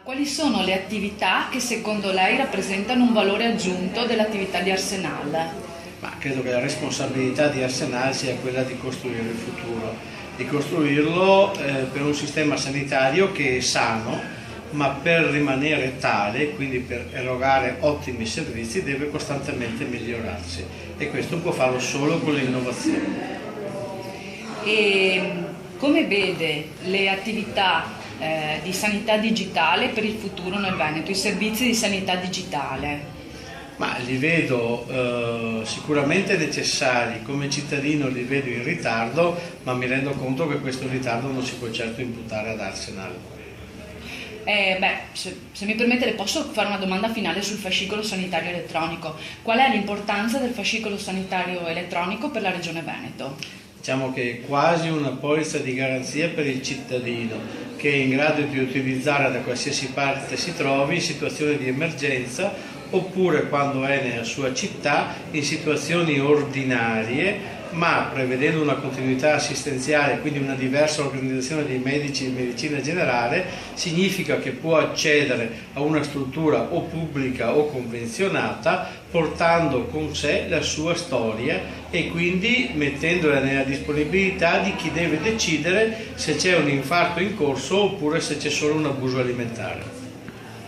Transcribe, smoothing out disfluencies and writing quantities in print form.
Quali sono le attività che secondo lei rappresentano un valore aggiunto dell'attività di Arsenal? Ma credo che la responsabilità di Arsenal sia quella di costruire il futuro, di costruirlo per un sistema sanitario che è sano, ma per rimanere tale, quindi per erogare ottimi servizi, deve costantemente migliorarsi e questo può farlo solo con l'innovazione. E come vede le attività di sanità digitale per il futuro nel Veneto, i servizi di sanità digitale? Ma li vedo sicuramente necessari, come cittadino li vedo in ritardo, ma mi rendo conto che questo ritardo non si può certo imputare ad Arsenal. Se mi permette le posso fare una domanda finale sul fascicolo sanitario elettronico. Qual è l'importanza del fascicolo sanitario elettronico per la Regione Veneto? Diciamo che è quasi una polizza di garanzia per il cittadino che è in grado di utilizzare da qualsiasi parte si trovi in situazioni di emergenza oppure quando è nella sua città in situazioni ordinarie, ma prevedendo una continuità assistenziale, quindi una diversa organizzazione dei medici in medicina generale, significa che può accedere a una struttura o pubblica o convenzionata portando con sé la sua storia e quindi mettendola nella disponibilità di chi deve decidere se c'è un infarto in corso oppure se c'è solo un abuso alimentare.